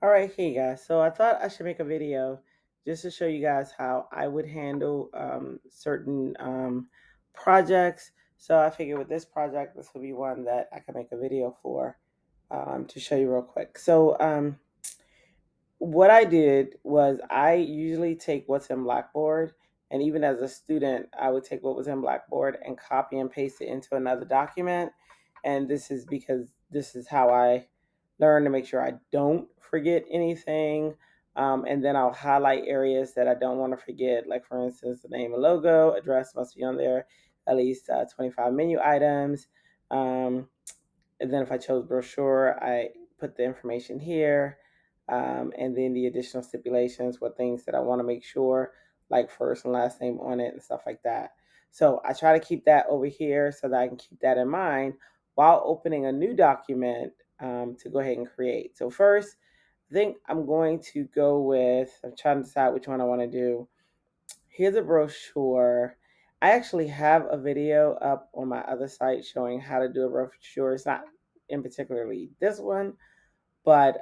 All right, hey guys. So I thought I should make a video just to show you guys how I would handle certain projects. So I figured with this project, this will be one that I can make a video for to show you real quick. So what I did was I usually take what's in Blackboard, and even as a student, I would take what was in Blackboard and copy and paste it into another document. And this is because this is how I learn to make sure I don't forget anything. And then I'll highlight areas that I don't want to forget, like for instance, the name and logo, address must be on there, at least 25 menu items. Um, and then if I chose brochure, I put the information here. And then the additional stipulations, what things that I want to make sure, like first and last name on it and stuff like that. So I try to keep that over here so that I can keep that in mind while opening a new document to go ahead and create. So first, I think I'm going to go with, I'm trying to decide which one I want to do. Here's a brochure. I actually have a video up on my other site showing how to do a brochure. It's not in particularly this one, but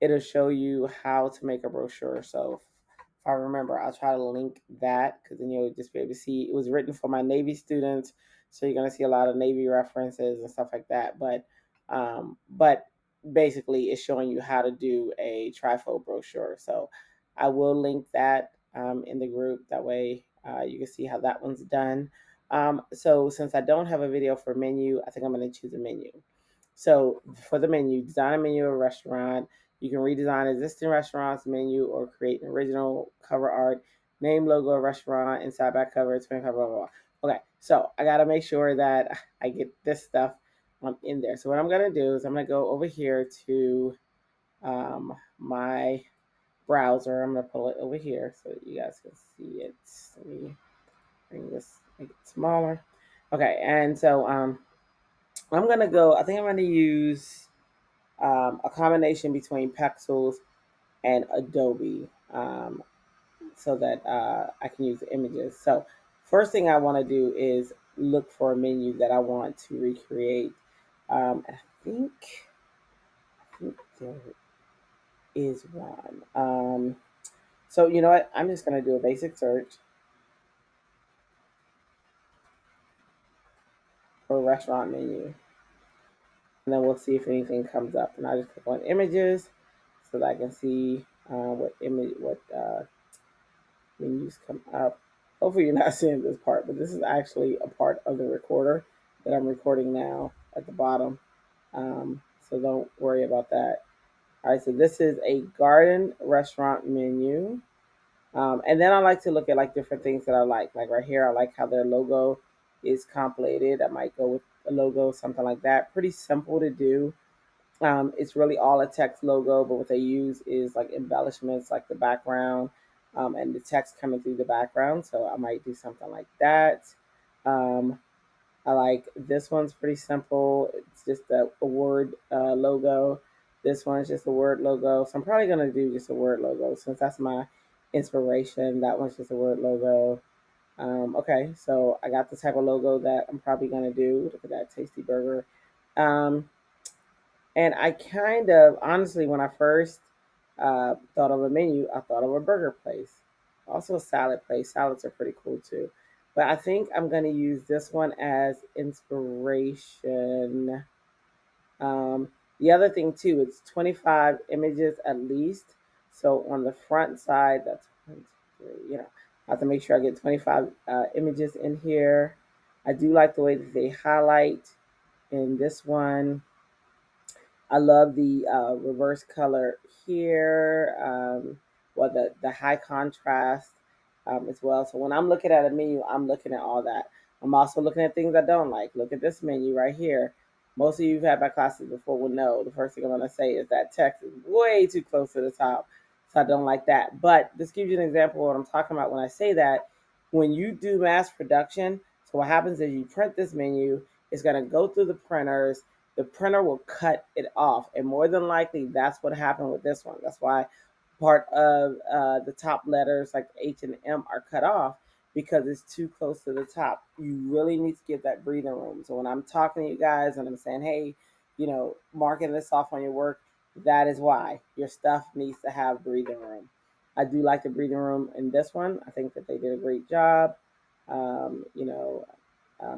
it'll show you how to make a brochure. So if I remember, I'll try to link that because then you'll just be able to see. It was written for my Navy students, so you're gonna see a lot of Navy references and stuff like that. But basically, it's showing you how to do a trifold brochure. So I will link that in the group. That way, you can see how that one's done. So since I don't have a video for menu, I think I'm going to choose a menu. So for the menu, design a menu of a restaurant. You can redesign existing restaurants menu or create an original cover art, name logo of restaurant, inside back cover, 25 blah blah blah. Okay, so I gotta make sure that I get this stuff in there. So what I'm gonna do is I'm gonna go over here to my browser. I'm gonna pull it over here so that you guys can see it. Let me bring this, make it smaller. Okay, and so I'm gonna go. I think I'm gonna use a combination between Pexels and Adobe so that I can use the images. So first thing I want to do is look for a menu that I want to recreate. I think there is one. So you know what? I'm just gonna do a basic search for a restaurant menu, and then we'll see if anything comes up. And I just click on images so that I can see what menus come up. Hopefully you're not seeing this part, but this is actually a part of the recorder that I'm recording now at the bottom. So don't worry about that. All right, so this is a garden restaurant menu. And then I like to look at like different things that I like right here, I like how their logo is compilated. I might go with a logo, something like that. Pretty simple to do. It's really all a text logo, but what they use is like embellishments, like the background and the text coming through the background. So I might do something like that. Um, I like this one's pretty simple. It's just a word logo. This one's just a word logo. So I'm probably gonna do just a word logo since that's my inspiration. That one's just a word logo. Okay, so I got the type of logo that I'm probably gonna do. Look at that tasty burger. Um, and I kind of, honestly, when I first thought of a menu, I thought of a burger place, also a salad place. Salads are pretty cool too. But I think I'm going to use this one as inspiration. The other thing too, it's 25 images at least. So on the front side, that's one, two, three, I have to make sure I get 25 images in here. I do like the way that they highlight in this one. I love the reverse color here. Well, the high contrast as well. So when I'm looking at a menu, I'm looking at all that. I'm also looking at things I don't like. Look at this menu right here. Most of you who've had my classes before will know the first thing I'm going to say is that text is way too close to the top. So I don't like that. But this gives you an example of what I'm talking about when I say that. When you do mass production, so what happens is you print this menu, it's going to go through the printer will cut it off. And more than likely, that's what happened with this one. That's why part of the top letters like H and M are cut off because it's too close to the top. You really need to give that breathing room. So when I'm talking to you guys and I'm saying, hey, marking this off on your work, That is why your stuff needs to have breathing room. I do like the breathing room in this one. I think that they did a great job. You know,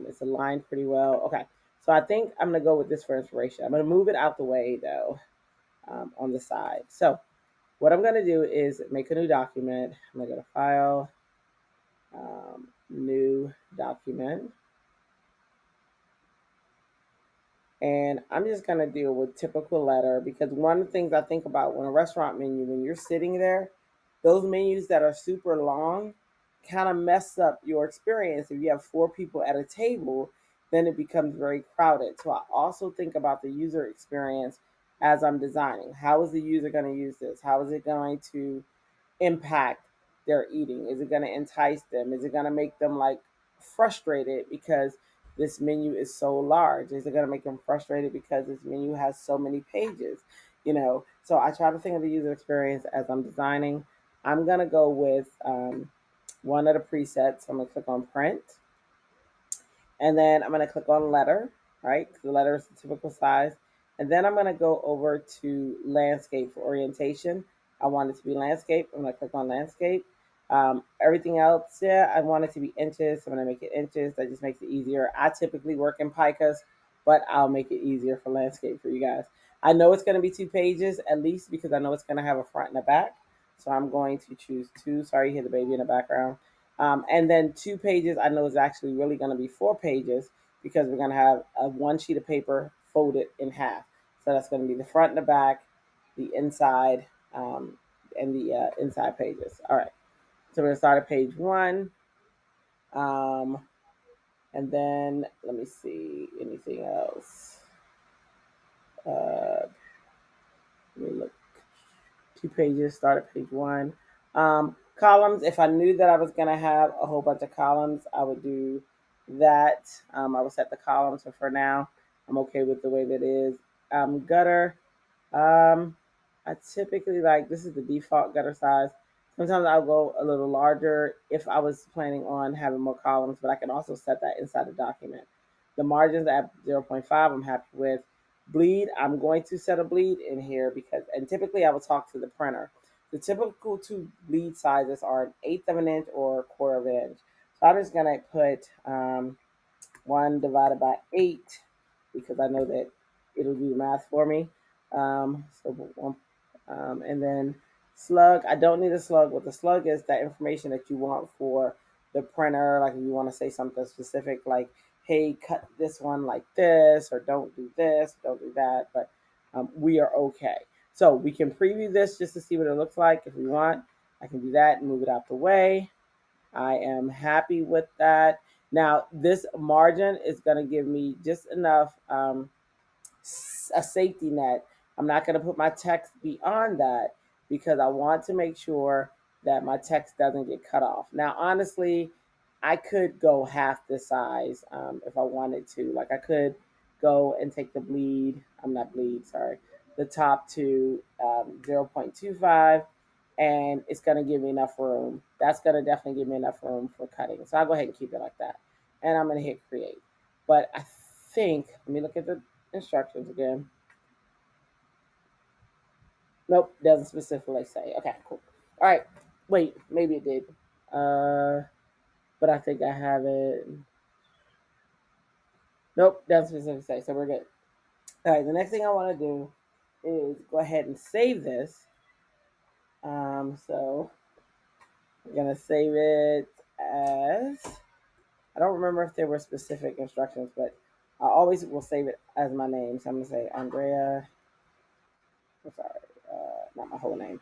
it's aligned pretty well. Okay, so I think I'm gonna go with this for inspiration. I'm gonna move it out the way though, on the side. So what I'm gonna do is make a new document. I'm gonna go to File, New Document, and I'm just gonna deal with typical letter because one of the things I think about when a restaurant menu, when you're sitting there, those menus that are super long kind of mess up your experience. If you have four people at a table, then it becomes very crowded. So I also think about the user experience as I'm designing. How is the user going to use this? How is it going to impact their eating? Is it going to entice them? Is it going to make them like frustrated because this menu is so large? Is it going to make them frustrated because this menu has so many pages? So I try to think of the user experience as I'm designing. I'm going to go with one of the presets. I'm going to click on print, and then I'm going to click on letter, right? The letter is the typical size. And then I'm going to go over to landscape for orientation. I want it to be landscape. I'm going to click on landscape. Everything else, yeah, I want it to be inches. I'm going to make it inches. That just makes it easier. I typically work in picas, but I'll make it easier for landscape for you guys. I know it's going to be 2 pages at least because I know it's going to have a front and a back. So I'm going to choose two. Sorry, you hear the baby in the background. And then 2 pages, I know is actually really going to be 4 pages because we're going to have one sheet of paper folded in half. So that's going to be the front and the back, the inside, and the inside pages. All right. So we're going to start at page one. Um, and then let me see anything else. Let me look. 2 pages, start at page one. Columns, if I knew that I was going to have a whole bunch of columns, I would do that. I would set the columns, but for now, I'm okay with the way that it is. Gutter, um, I typically like, this is the default gutter size. Sometimes I'll go a little larger if I was planning on having more columns, but I can also set that inside the document. The margins at zero point 0.5, I'm happy with. Bleed, I'm going to set a bleed in here because, and typically I will talk to the printer. The typical two bleed sizes are an eighth of an inch or a quarter of an inch. So I'm just gonna put 1 divided by 8 because I know that it'll do the math for me. And then slug, I don't need a slug. What the slug is that information that you want for the printer. Like if you want to say something specific, like, hey, cut this one like this, or don't do this, don't do that. But we are okay. So we can preview this just to see what it looks like if we want. I can do that and move it out the way. I am happy with that. Now, this margin is going to give me just enough a safety net. I'm not going to put my text beyond that because I want to make sure that my text doesn't get cut off. Now, honestly, I could go half the size if I wanted to. Like I could go and take the bleed. I'm not bleed, sorry. The top to 0.25, and it's going to give me enough room. That's going to definitely give me enough room for cutting. So I'll go ahead and keep it like that. And I'm going to hit create. But I think, let me look at the instructions again. Nope, doesn't specifically say. Okay, cool. All right, wait, maybe it did. But I think I have it. Nope, doesn't specifically say. So we're good. All right, the next thing I want to do is go ahead and save this. So I'm gonna save it as. I don't remember if there were specific instructions, but I always will save it as my name. So I'm gonna say Andrea. I'm sorry, not my whole name.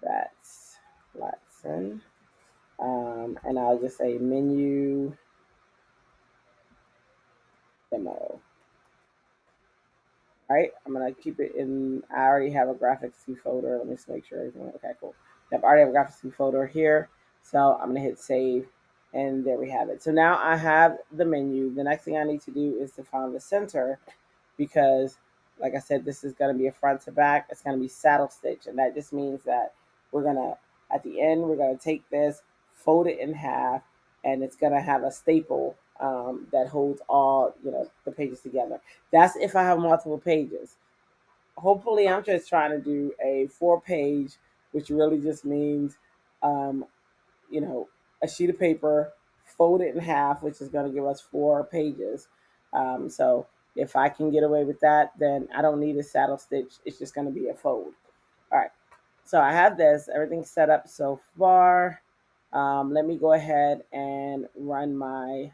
That's Watson. And I'll just say menu demo. All right, I'm gonna keep it in. I already have a graphics 2 folder. Let me just make sure everything. Okay, cool. Yep, I already have a graphics 2 folder here. So I'm gonna hit save, and there we have it. So now I have the menu. The next thing I need to do is to find the center because, like I said, this is going to be a front to back. It's going to be saddle stitch, and that just means that we're going to, at the end, we're going to take this, fold it in half, and it's going to have a staple that holds all, the pages together. That's if I have multiple pages. hopefully I'm just trying to do a 4 page, which really just means, um, you know, a sheet of paper, fold it in half, which is going to give us 4 pages. So if I can get away with that, then I don't need a saddle stitch. It's just going to be a fold. All right. So I have this, everything set up so far. Let me go ahead and run my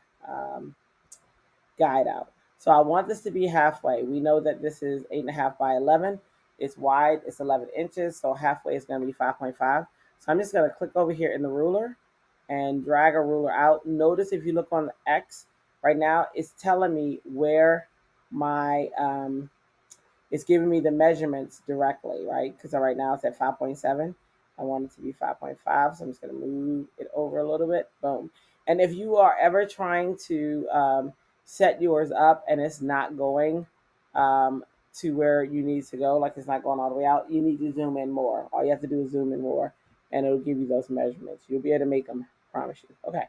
guide out. So I want this to be halfway. We know that this is 8.5 by 11. It's wide, it's 11 inches. So halfway is going to be 5.5. So I'm just going to click over here in the ruler and drag a ruler out. Notice if you look on the X right now, it's telling me where my it's giving me the measurements directly, right? Because right now it's at 5.7. I want it to be 5.5, so I'm just going to move it over a little bit. Boom. And if you are ever trying to set yours up and it's not going to where you need to go, like it's not going all the way out, you need to zoom in more. All you have to do is zoom in more, and it'll give you those measurements. You'll be able to make them, I promise you. Okay.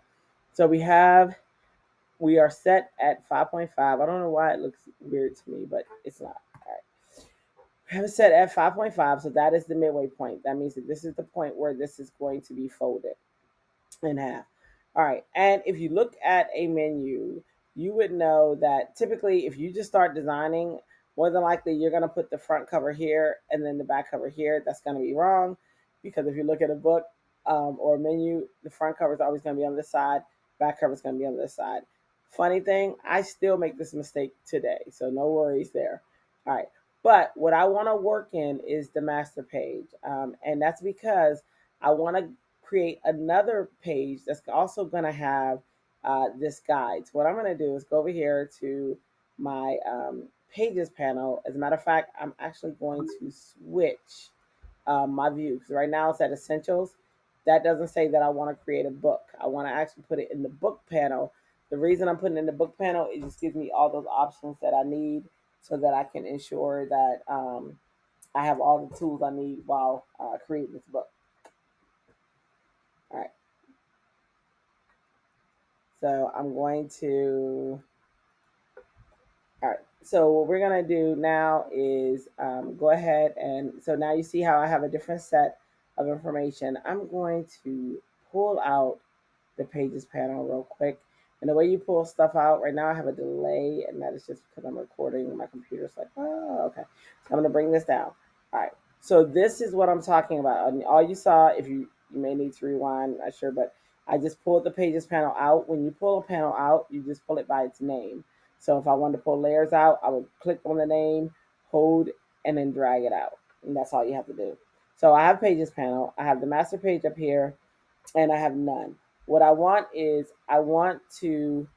So we are set at 5.5. I don't know why it looks weird to me, but it's not. All right. I have it set at 5.5, so that is the midway point. That means that this is the point where this is going to be folded in half. All right, and if you look at a menu, you would know that typically if you just start designing, more than likely you're going to put the front cover here and then the back cover here. That's going to be wrong, because if you look at a book or a menu, the front cover is always going to be on this side, back cover is going to be on this side. Funny thing, I still make this mistake today, so no worries there. All right, but what I want to work in is the master page, and that's because I want to create another page that's also going to have this guide. So what I'm going to do is go over here to my pages panel. As a matter of fact, I'm actually going to switch my view, because right now it's at essentials. That doesn't say that I want to create a book. I want to actually put it in the book panel. The reason I'm putting it in the book panel, it just gives me all those options that I need, so that I can ensure that I have all the tools I need while creating this book. All right. So I'm going to, all right. So what we're going to do now is go ahead and, so now you see how I have a different set of information. I'm going to pull out the pages panel real quick. And the way you pull stuff out, right now I have a delay, and that is just because I'm recording. My computer's like, oh, okay. So I'm going to bring this down. All right. So this is what I'm talking about. And all you saw, if you may need to rewind, not sure, but I just pulled the pages panel out. When you pull a panel out, you just pull it by its name. So if I wanted to pull layers out, I would click on the name, hold, and then drag it out. And that's all you have to do. So I have pages panel. I have the master page up here, and I have none. What I want is I want to,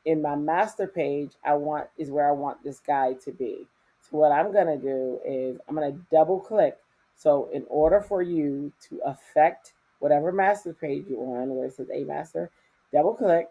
in my master page, I want is where I want this guide to be. So what I'm gonna do is I'm gonna double click. So in order for you to affect whatever master page you're on, where it says a master, double click,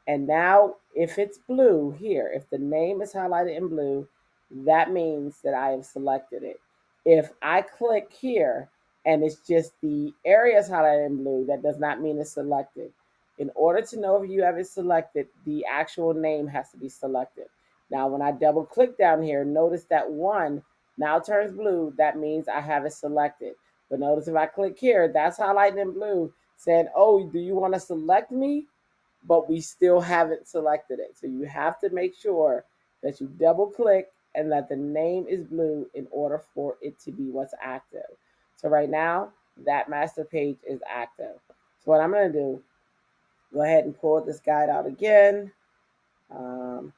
and now if it's blue here, if the name is highlighted in blue, that means that I have selected it. If I click here and it's just the areas highlighted in blue, that does not mean it's selected. In order to know if you have it selected, the actual name has to be selected. Now, when I double click down here, notice that one now turns blue. That means I have it selected. But notice if I click here, that's highlighted in blue, saying, oh, do you want to select me? But we still haven't selected it. So you have to make sure that you double click and that the name is blue in order for it to be what's active. So right now, that master page is active. So what I'm going to do, go ahead and pull this guide out again. Um,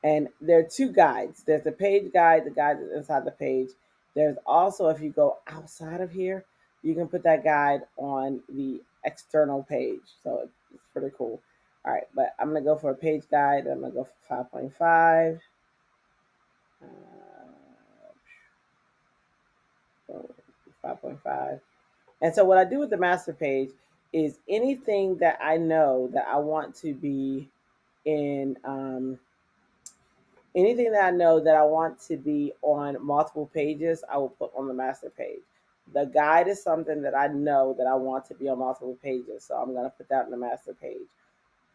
and there are two guides. There's the page guide, the guide that's inside the page. There's also, if you go outside of here, you can put that guide on the external page. So it's pretty cool. All right, but I'm going to go for a page guide. I'm going to go for 5.5. 5.5. And so what I do with the master page is anything that I know that I want to be in, anything that I know that I want to be on multiple pages, I will put on the master page. The guide is something that I know that I want to be on multiple pages, so I'm going to put that in the master page.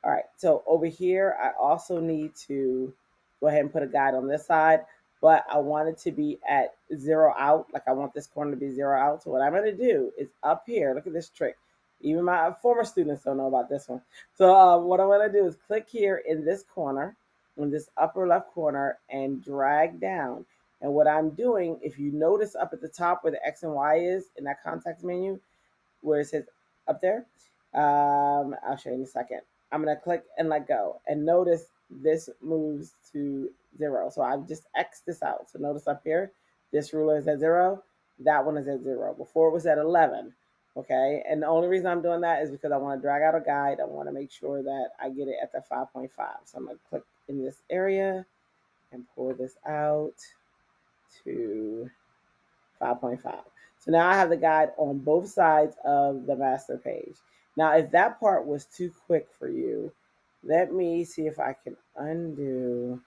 All right, so over here, I also need to go ahead and put a guide on this side. but I want it to be at zero out. Like I want this corner to be zero out. So what I'm going to do is up here, look at this trick. Even my former students don't know about this one. So what I'm going to do is click here in this corner, in this upper left corner, and drag down. And what I'm doing, if you notice up at the top where the X and Y is in that context menu, where it says up there. I'll show you in a second. I'm gonna click and let go, and notice this moves to zero. So I've just X this out. So notice up here, this ruler is at zero. That one is at zero. Before it was at 11. Okay, and the only reason I'm doing that is because I want to drag out a guide. I want to make sure that I get it at the 5.5. So I'm gonna click in this area and pull this out to 5.5. So now I have the guide on both sides of the master page. Now, if that part was too quick for you, let me see if I can undo.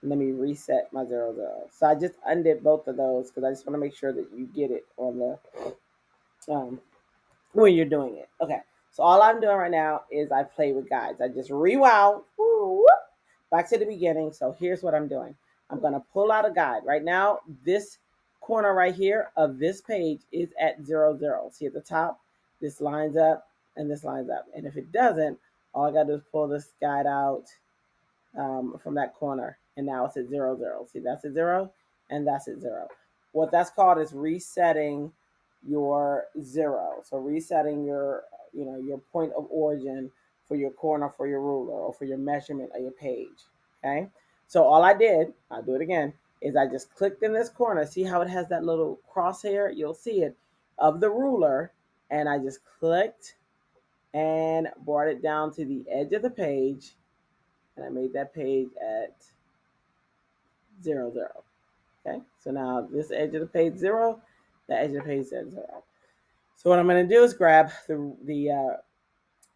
Let me reset my 00. So I just undid both of those because I just want to make sure that you get it on the when you're doing it. Okay. So all I'm doing right now is I play with guides. I just rewound back to the beginning. So here's what I'm doing. I'm going to pull out a guide. Right now, this corner right here of this page is at 00. See at the top, this lines up and this lines up. And if it doesn't, all I got to do is pull this guide out from that corner. And now it's at 00. See, that's at 0 and that's at 0. What that's called is resetting your 0. So resetting your, your point of origin for your corner, for your ruler, or for your measurement of your page. Okay. So all I did, I'll do it again, is I just clicked in this corner. See how it has that little crosshair? You'll see it of the ruler. And I just clicked and brought it down to the edge of the page. And I made that page at 00. Okay. So now this edge of the page 0, the edge of the page is at 0. So what I'm going to do is grab the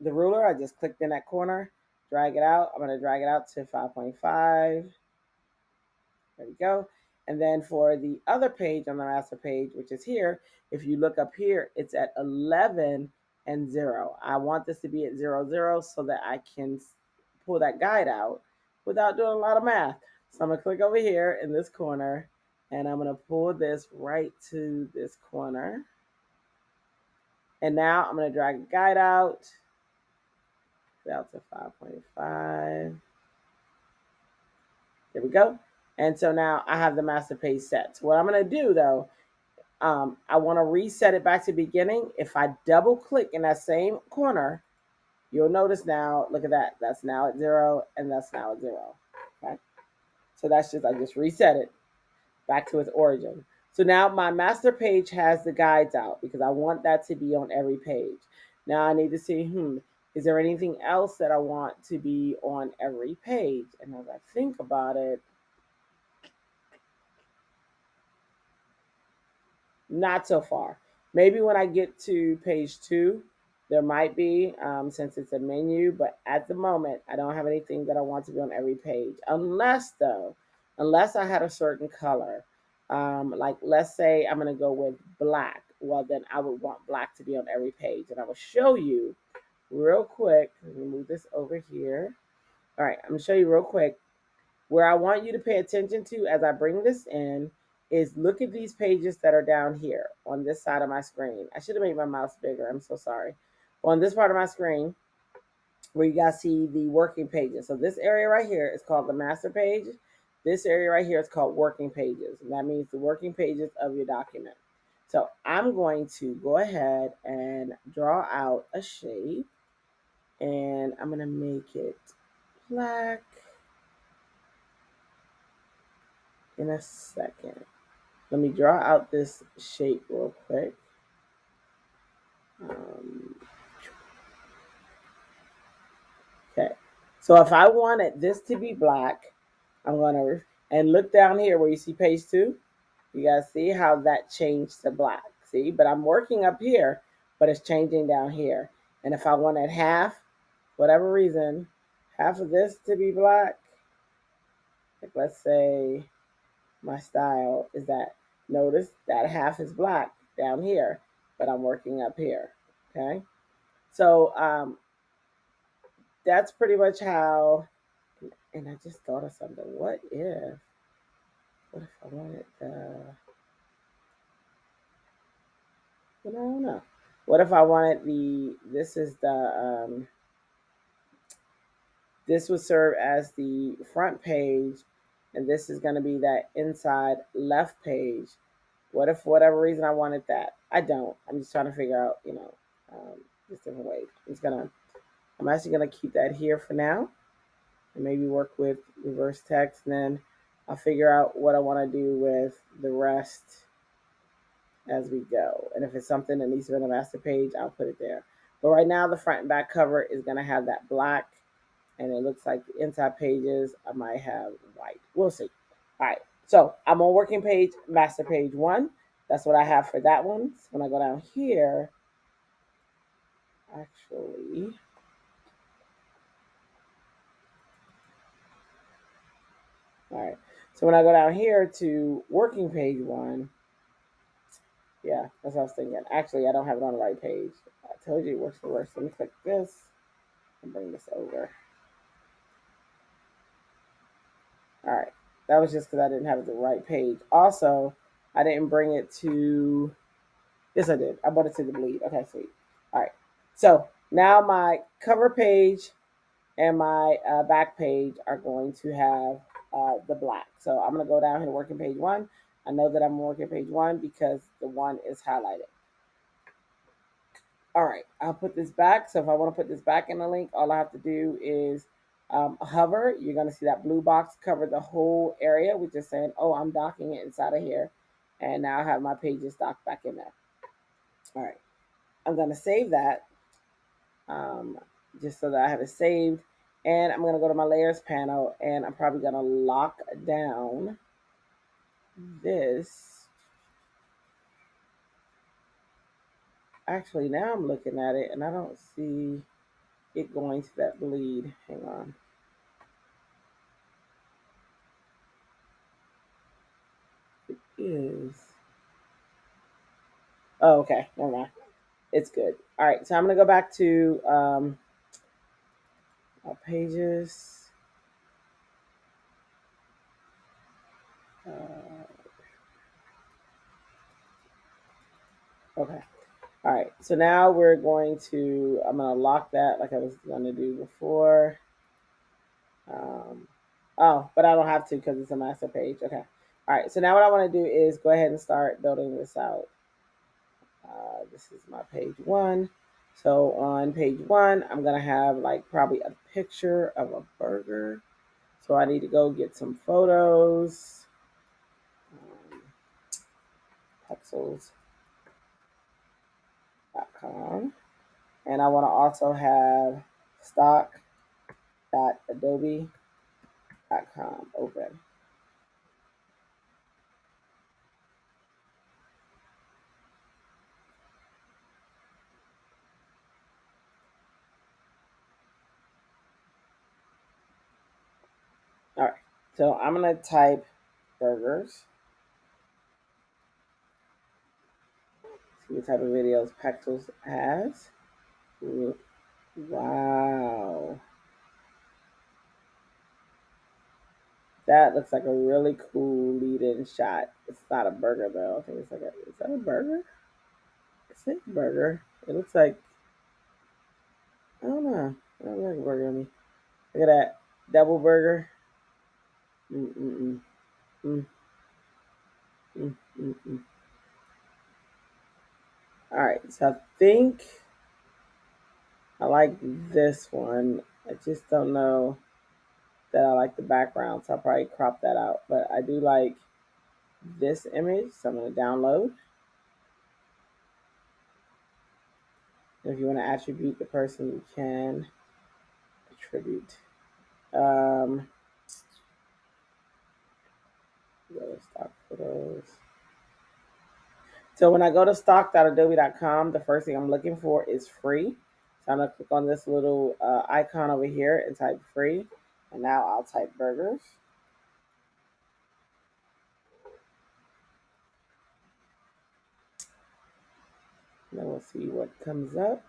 ruler. I just clicked in that corner, drag it out. I'm going to drag it out to 5.5. There we go. And then for the other page on the master page, which is here, if you look up here, it's at 11 and 0. I want this to be at 00 so that I can pull that guide out without doing a lot of math. So I'm going to click over here in this corner, and I'm going to pull this right to this corner. And now I'm going to drag a guide out to 5.5. There we go. And so now I have the master page set. So what I'm going to do though, I want to reset it back to the beginning. If I double click in that same corner, you'll notice now, look at that. That's now at 0 and that's now at 0. Okay. So that's just, I just reset it back to its origin. So now my master page has the guides out because I want that to be on every page. Now I need to see, is there anything else that I want to be on every page? And as I think about it, not so far. Maybe when I get to page 2, there might be, since it's a menu, but at the moment, I don't have anything that I want to be on every page. Unless I had a certain color. Like let's say I'm going to go with black. Well, then I would want black to be on every page. And I will show you real quick. Let me move this over here. All right, I'm going to show you real quick. Where I want you to pay attention to as I bring this in is look at these pages that are down here on this side of my screen. I should have made my mouse bigger. I'm so sorry. On this part of my screen, where you guys see the working pages. So this area right here is called the master page. This area right here is called working pages. And that means the working pages of your document. So I'm going to go ahead and draw out a shape. And I'm going to make it black in a second. Let me draw out this shape real quick. Okay, so if I wanted this to be black, I'm going to, and look down here where you see page 2. You guys see how that changed to black. See, but I'm working up here, but it's changing down here. And if I wanted half, whatever reason, half of this to be black, like let's say my style is that, notice that half is black down here, but I'm working up here. Okay, so that's pretty much how And I just thought of something. What if I wanted I don't know. What if I wanted this is this would serve as the front page, and this is going to be that inside left page. What if, for whatever reason, I wanted that? I don't. I'm just trying to figure out, just different ways. I'm actually gonna keep that here for now, and maybe work with reverse text, and then I'll figure out what I want to do with the rest as we go. And if it's something that needs to be on the master page, I'll put it there. But right now, the front and back cover is gonna have that black, and it looks like the inside pages I might have white. We'll see. All right. So I'm on working page, master page one. That's what I have for that one. So when I go down here, actually, all right. So when I go down here to working page one, yeah, that's what I was thinking. Actually, I don't have it on the right page. I told you it works the worst. Let me click this and bring this over. All right. That was just because I didn't have the right page. Also, I didn't bring it to. Yes, I did. I brought it to the bleed. Okay, sweet. All right. So now my cover page and my back page are going to have the black. So I'm going to go down here to working page one. I know that I'm working page one because the one is highlighted. All right, I'll put this back. So if I want to put this back in the link, all I have to do is hover. You're going to see that blue box cover the whole area, which is saying, oh, I'm docking it inside of here. And now I have my pages docked back in there. All right, I'm going to save that um, just so that I have it saved. And I'm going to go to my layers panel, and I'm probably going to lock down this. Actually, now I'm looking at it and I don't see it going to that bleed. Hang on. It is. Oh, okay. Never mind. It's good. All right. So I'm going to go back to our pages. Okay. All right. So now we're going to, I'm going to lock that like I was going to do before. Oh, but I don't have to because it's a master page. Okay. All right. So now what I want to do is go ahead and start building this out. This is my page one. So on page one, I'm going to have like probably a picture of a burger. So I need to go get some photos. Pexels.com. And I want to also have stock.adobe.com open. All right. So I'm going to type burgers. See what type of videos Pexels has. Wow. That looks like a really cool lead-in shot. It's not a burger though. I think it's like is that a burger? It's a burger. It looks like, I don't know. I don't like a burger to me. Look at that. Double burger. Mm-mm-mm. Mm, mm, mm, mm. All right. So I think I like this one. I just don't know that I like the background, so I'll probably crop that out. But I do like this image, so I'm going to download. If you want to attribute the person, you can attribute. Um, go to stock photos. So when I go to stock.adobe.com, the first thing I'm looking for is free. So I'm going to click on this little icon over here and type free. And now I'll type burgers. And then we'll see what comes up.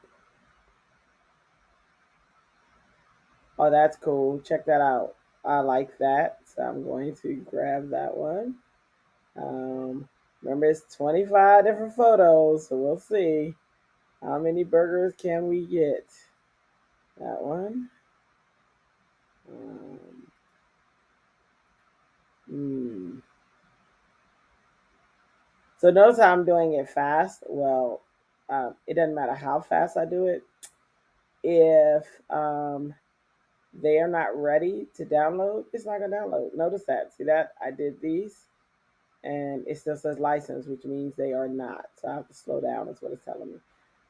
Oh, that's cool. Check that out. I like that, so I'm going to grab that one. Um, Remember, it's 25 different photos, so we'll see how many burgers can we get. That one. Um, hmm. So notice how I'm doing it fast. Well, it doesn't matter how fast I do it. If they are not ready to download, it's not gonna download. Notice that. See that? I did these, and it still says license, which means they are not. So I have to slow down. That's what it's telling me.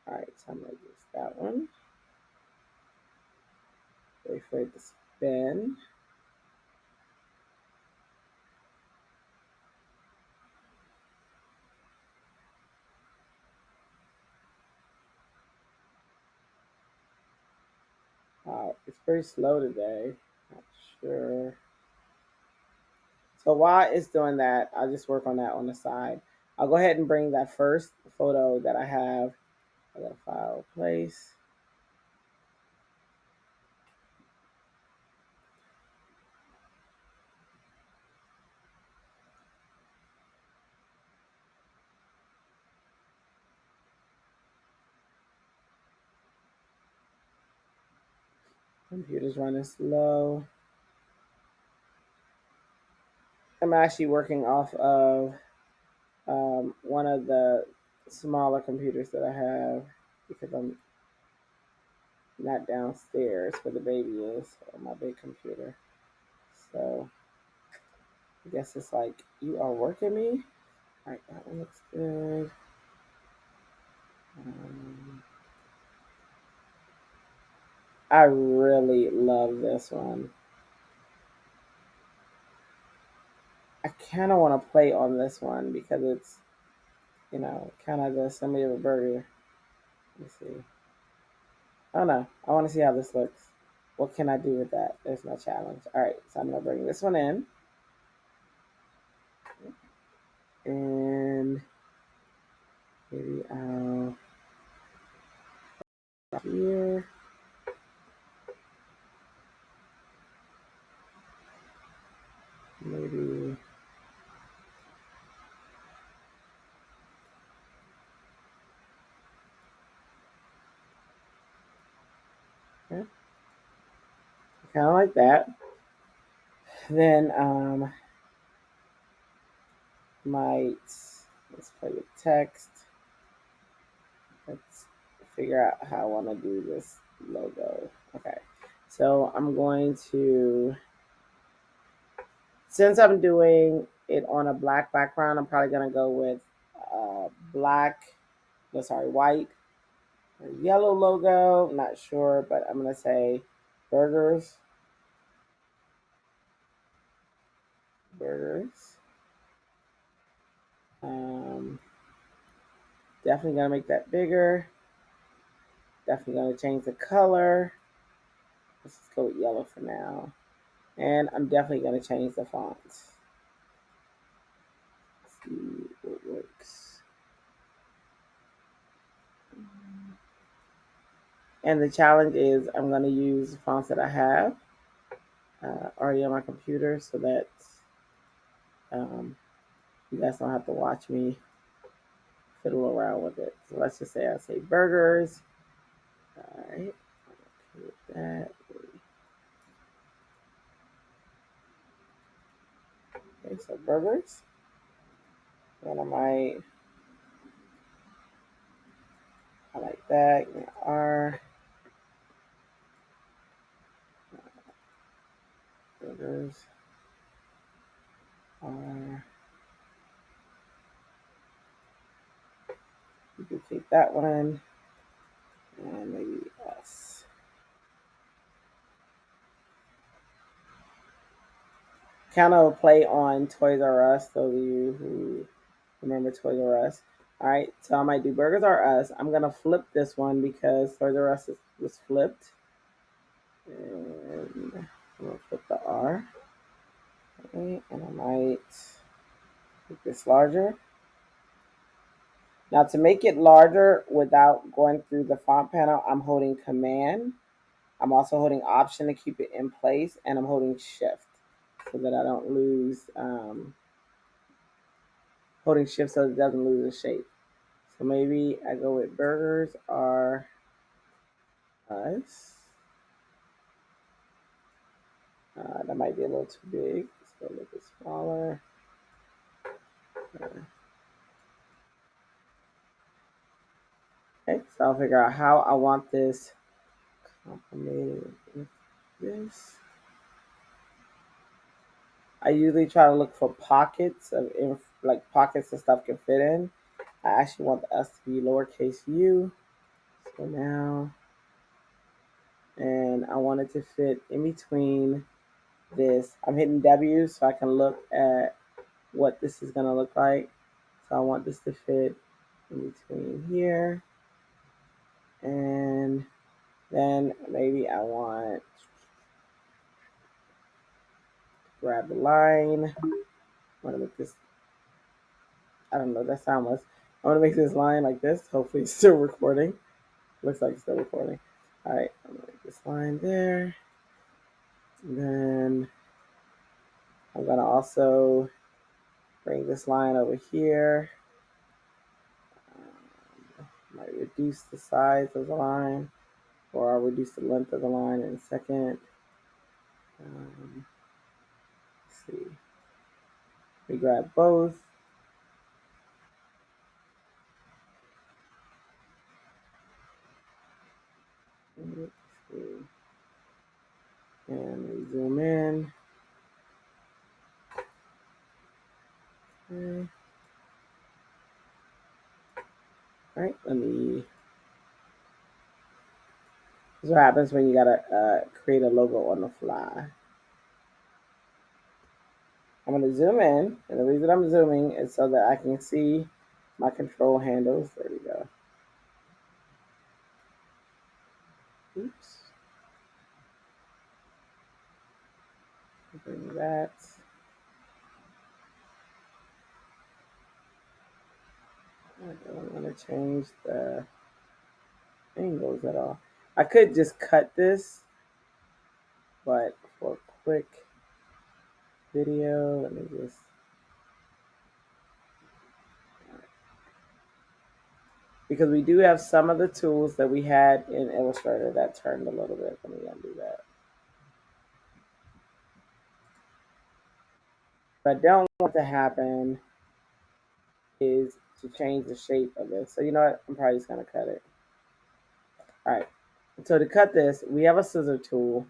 All right, so I'm gonna use that one. Wait for it to spin. It's pretty slow today. Not sure. So while it's doing that, I'll just work on that on the side. I'll go ahead and bring that first photo that I have. I got a file place. Computer's running slow. I'm actually working off of one of the smaller computers that I have because I'm not downstairs where the baby is on my big computer. So I guess it's like, you are working me. All right, that one looks good. Um, I really love this one. I kind of want to play on this one because it's, kind of the assembly of a burger. Let me see. Oh no, I want to see how this looks. What can I do with that? There's my challenge. All right, so I'm gonna bring this one in, and maybe I'll here, maybe. Yeah, kind of like that. Then might let's play with text. Let's figure out how I want to do this logo. Okay, so I'm going to, since I'm doing it on a black background, I'm probably gonna go with black. No, sorry, white or yellow logo. I'm not sure, but I'm gonna say burgers. Burgers. Um, Definitely gonna make that bigger. Definitely gonna change the color. Let's just go with yellow for now. And I'm definitely gonna change the fonts. Let's see what works. And the challenge is I'm gonna use the fonts that I have already on my computer so that um, you guys don't have to watch me fiddle around with it. So let's just say I say burgers. All right. Okay with that. Okay, so burgers. And I like that. R burgers. R. Duplicate that one. And maybe S. Kind of a play on Toys R Us, those of you who remember Toys R Us. All right, so I might do Burgers R Us. I'm gonna flip this one because Toys R Us was flipped, and I'm gonna flip the R. Okay, and I might make this larger. Now to make it larger without going through the font panel, I'm holding Command. I'm also holding Option to keep it in place, and I'm holding Shift so that I don't lose, holding Shift so it doesn't lose its shape. So maybe I go with Burgers Are Us. That might be a little too big. Let's go a little bit smaller. Okay, so I'll figure out how I want this complemented with this. I usually try to look for pockets of like pockets that stuff can fit in. I actually want the S to be lowercase u. So now, and I want it to fit in between this. I'm hitting W so I can look at what this is going to look like. So I want this to fit in between here. And then maybe I want to grab the line. I want to make this, I don't know, that sound was. I want to make this line like this. Hopefully it's still recording. Looks like it's still recording. All right, I'm gonna make this line there. And then I'm gonna also bring this line over here. Might reduce the size of the line, or I'll reduce the length of the line in a second. Let's see. We grab both. Let's see. And we zoom in. Okay. All right, let me. This is what happens when you gotta create a logo on the fly. I'm gonna zoom in, and the reason I'm zooming is so that I can see my control handles. There we go. Oops. Bring that. I don't want to change the angles at all. I could just cut this, but for a quick video, let me just. Because we do have some of the tools that we had in Illustrator that turned a little bit. Let me undo that. What I don't want to happen is to change the shape of this. So you know what? I'm probably just gonna cut it. All right. So to cut this, we have a scissor tool.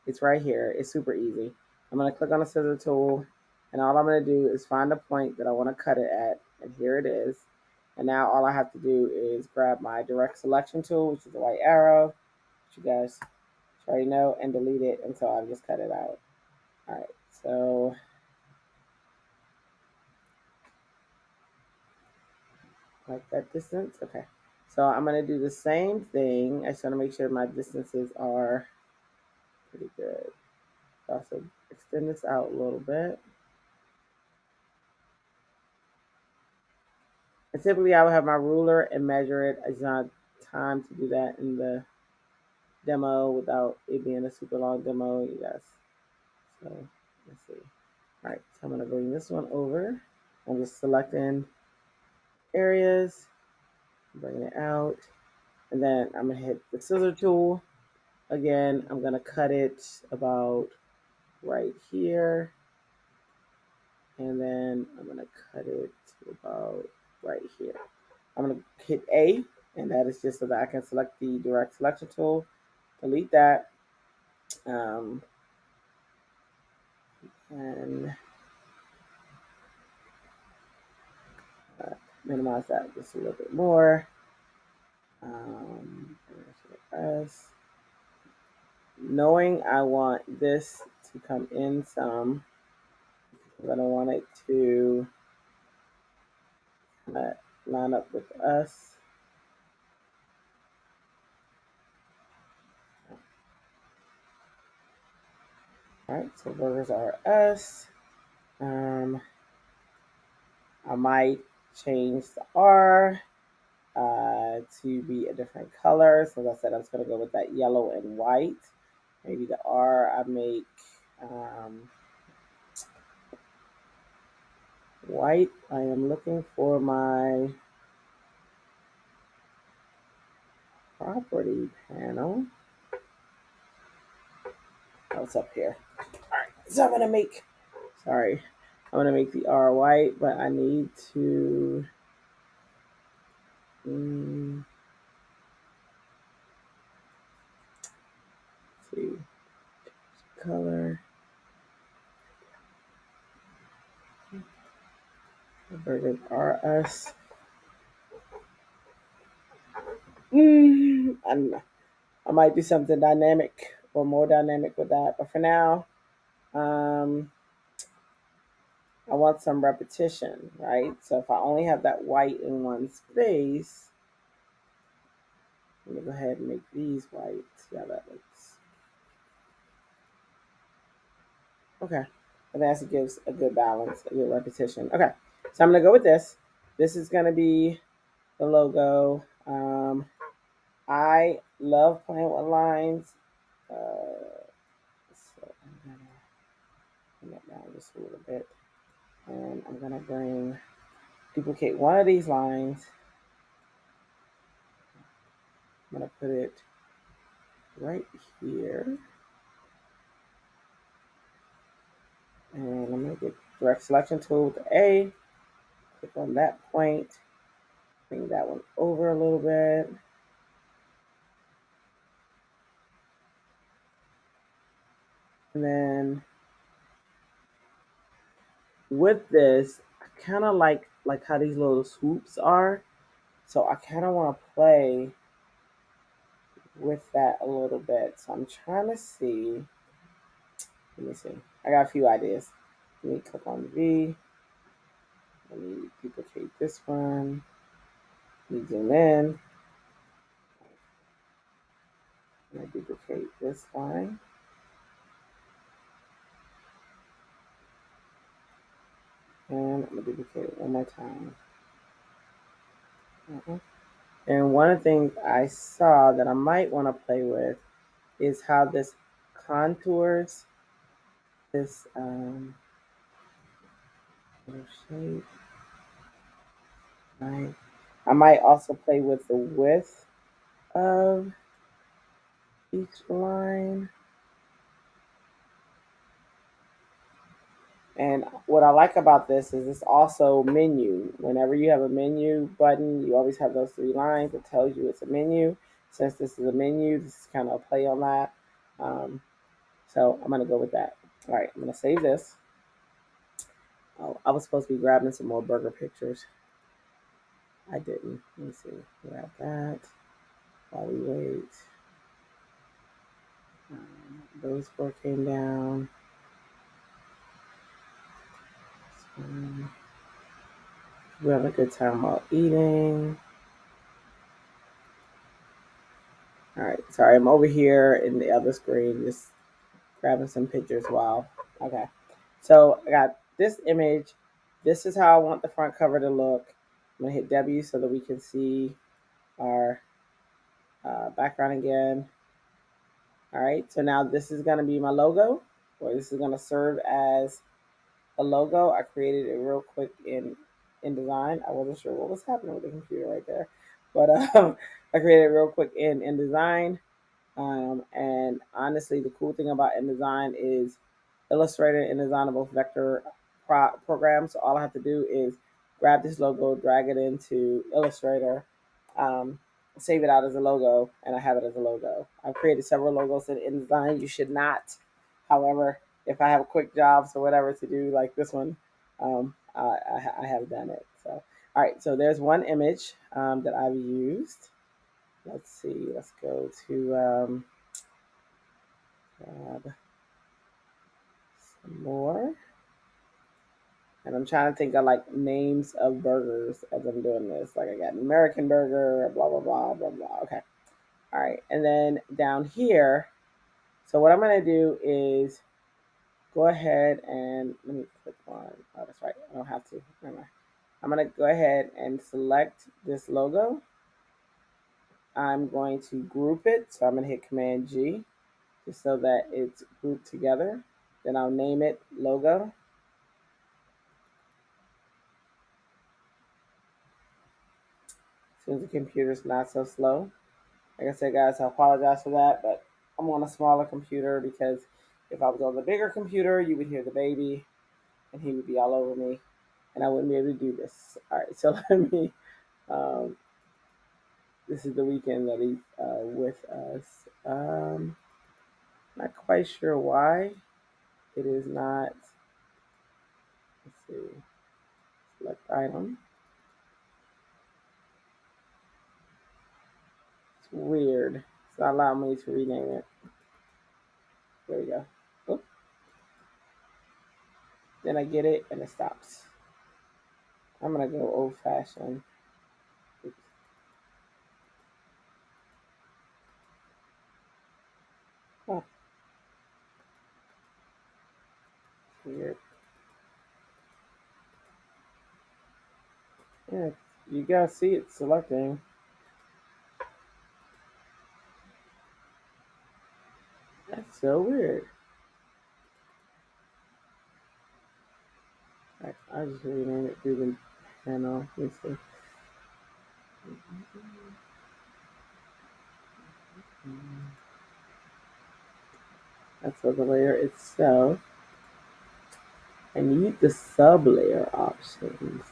It's right here. It's super easy. I'm gonna click on the scissor tool, and all I'm gonna do is find the point that I want to cut it at, and here it is. And now all I have to do is grab my direct selection tool, which is the white arrow, which you guys already know, and delete it until I just cut it out. All right, so like that distance. Okay, so I'm gonna do the same thing. I just want to make sure my distances are pretty good. Also extend this out a little bit. And typically I would have my ruler and measure it. I just don't have time to do that in the demo without it being a super long demo, you guys. So let's see. All right, so I'm gonna bring this one over. I'm just selecting areas, bringing it out, and then I'm gonna hit the scissor tool. Again, I'm gonna cut it about right here, and then I'm gonna cut it to about right here. I'm gonna hit A, and that is just so that I can select the direct selection tool, delete that, and uh, minimize that just a little bit more. As knowing I want this to come in some, I don't want it to line up with us. All right, so Burgers Are Us. I might change the R to be a different color. So as I said, I'm just going to go with that yellow and white. maybe the R I make white. I am looking for my property panel. Oh, it's up here. All right, so I'm gonna make, sorry, I'm gonna make the R white, but I need to, see, color, version RS. I don't know. I might do something dynamic or more dynamic with that, but for now, um, I want some repetition, right? So if I only have that white in one space, let me go ahead and make these white. See how that looks. Okay. I think that gives a good balance, a good repetition. Okay. So I'm going to go with this. This is going to be the logo. I love playing with lines. So I'm going to bring that down just a little bit. And I'm going to duplicate one of these lines. I'm going to put it right here. And I'm going to get direct selection tool with the A. Click on that point. Bring that one over a little bit. And then with this, I kind of like how these little swoops are. So I kind of want to play with that a little bit. So I'm trying to see. Let me see. I got a few ideas. Let me click on V. Let me duplicate this one. Let me zoom in. Let me duplicate this line. And I'm going to duplicate it one more time. And one of the things I saw that I might want to play with is how this contours this shape. Right. I might also play with the width of each line. And what I like about this is it's also menu. Whenever you have a menu button, you always have those three lines that tells you it's a menu. Since this is a menu, this is kind of a play on that. So I'm going to go with that. All right, I'm going to save this. Oh, I was supposed to be grabbing some more burger pictures. I didn't. Let me see. Grab that while we wait. Those four came down. We have a good time while eating. All right. Sorry, I'm over here in the other screen just grabbing some pictures while. Okay. So I got this image. This is how I want the front cover to look. I'm going to hit W so that we can see our background again. All right. So now this is going to be my logo, or this is going to serve as a logo. I created it real quick in InDesign. I wasn't sure what was happening with the computer right there, but I created it real quick in InDesign. And honestly, the cool thing about InDesign is Illustrator and InDesign are both vector programs. So all I have to do is grab this logo, drag it into Illustrator, um, save it out as a logo, and I have it as a logo. I've created several logos in InDesign. You should not. However, if I have quick jobs or whatever to do, like this one, I have done it. So, all right. So there's one image that I've used. Let's see. Let's go to grab some more. And I'm trying to think of like names of burgers as I'm doing this. Like I got an American burger, blah, blah, blah, blah, blah. Okay. All right. And then down here, so what I'm going to do is go ahead and let me click on, oh, that's right. I don't have to. Never mind. I'm going to go ahead and select this logo. I'm going to group it. So I'm going to hit Command G just so that it's grouped together. Then I'll name it logo. As soon as the computer's not so slow. Like I said, guys, I apologize for that, but I'm on a smaller computer because if I was on the bigger computer, you would hear the baby and he would be all over me and I wouldn't be able to do this. All right, so let me, um, this is the weekend that he's with us. Not quite sure why it is not, let's see, select item. It's weird. It's not allowing me to rename it. There we go. Oop. Then I get it and it stops. I'm gonna go old fashioned. Oh, weird. Yeah, you gotta see it selecting. That's so weird. I just renamed it through the panel. Let me see. That's for the layer itself. I need the sub layer options.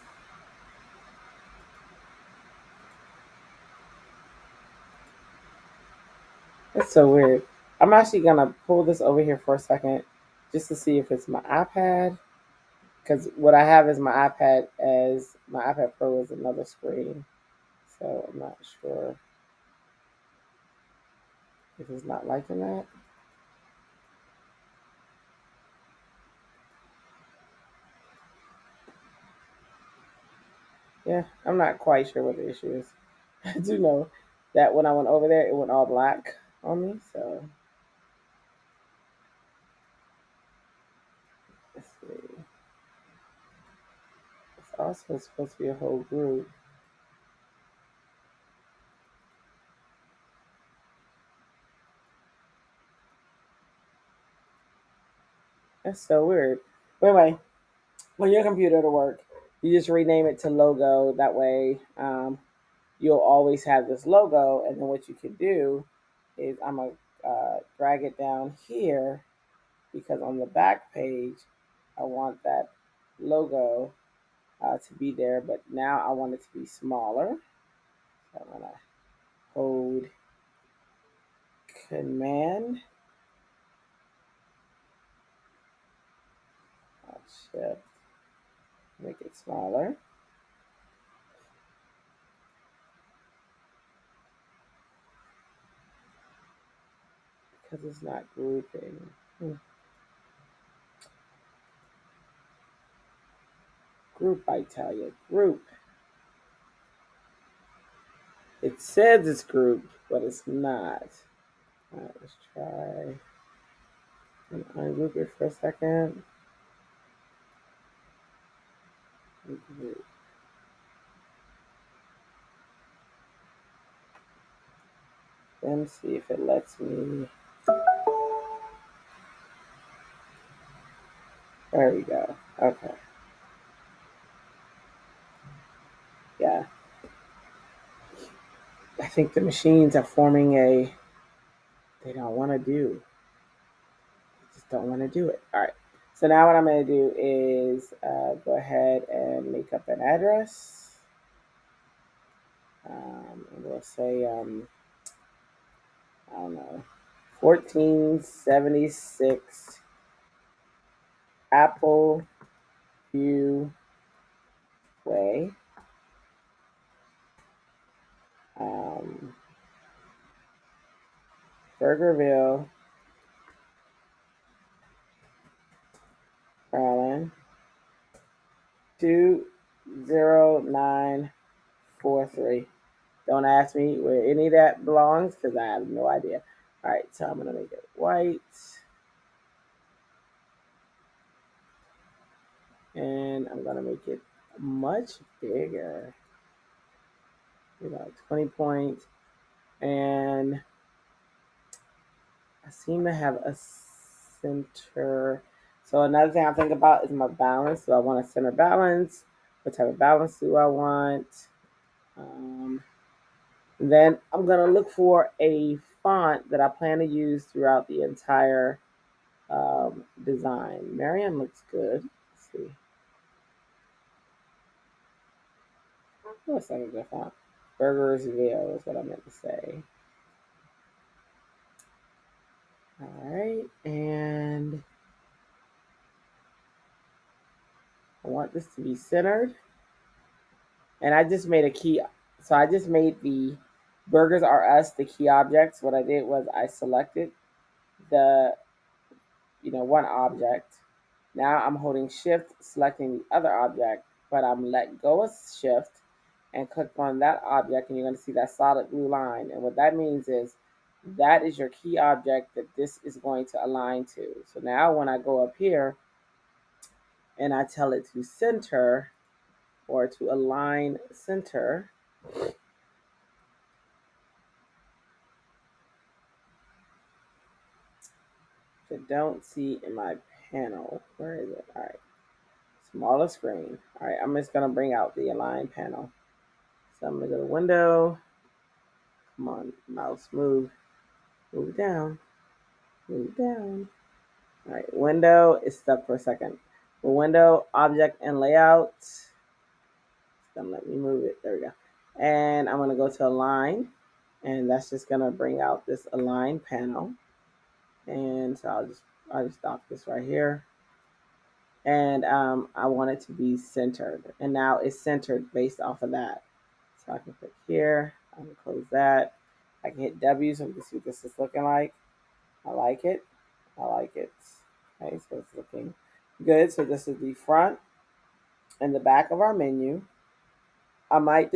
That's so weird. I'm actually gonna pull this over here for a second just to see if it's my iPad. Because what I have is my iPad Pro is another screen. So I'm not sure if it's not liking that. Yeah, I'm not quite sure what the issue is. I do know that when I went over there, it went all black on me. So let's see. It's also supposed to be a whole group. That's so weird. But anyway, when your computer to work, you just rename it to logo. That way, you'll always have this logo. And then what you can do is I'm gonna drag it down here because on the back page, I want that logo to be there, but now I want it to be smaller. So I'm gonna hold Command Shift, make it smaller because it's not grouping. Group, I tell you, group. It says it's grouped, but it's not. All right, let's try and ungroup it for a second. Regroup. Then see if it lets me. There we go. Okay. Yeah. I think the machines are forming a. They don't want to do. They just don't want to do it. All right. So now what I'm going to do is go ahead and make up an address. And we'll say, I don't know, 1476 Apple View Way. Um, Burgerville, Maryland, 20943. Don't ask me where any of that belongs because I have no idea. All right, so I'm going to make it white. And I'm going to make it much bigger. 20 points. And I seem to have a center. So another thing I think about is my balance. Do I want a center balance? What type of balance do I want? Um, then I'm gonna look for a font that I plan to use throughout the entire design. Marianne looks good. Let's see. Looks like a good font. Burgersville is what I meant to say. All right, and I want this to be centered. And I just made a key. So I just made the burgers are us the key objects. What I did was I selected the one object. Now I'm holding shift, selecting the other object, but I'm let go of shift and click on that object, and you're going to see that solid blue line. And what that means is that is your key object that this is going to align to. So now when I go up here and I tell it to center or to align center, I don't see in my panel. Where is it? All right. Smaller screen. All right. I'm just going to bring out the align panel. So I'm going to go to window. Come on, mouse, move. Move down. Move down. All right. Window is stuck for a second. The window, object, and layout. It's going to let me move it. There we go. And I'm going to go to align. And that's just going to bring out this align panel. And so I'll just dock this right here. And I want it to be centered. And now it's centered based off of that. So I can click here. I can close that. I can hit W so we can see what this is looking like. I like it. I like it. Okay, so it's looking good. So this is the front and the back of our menu. I might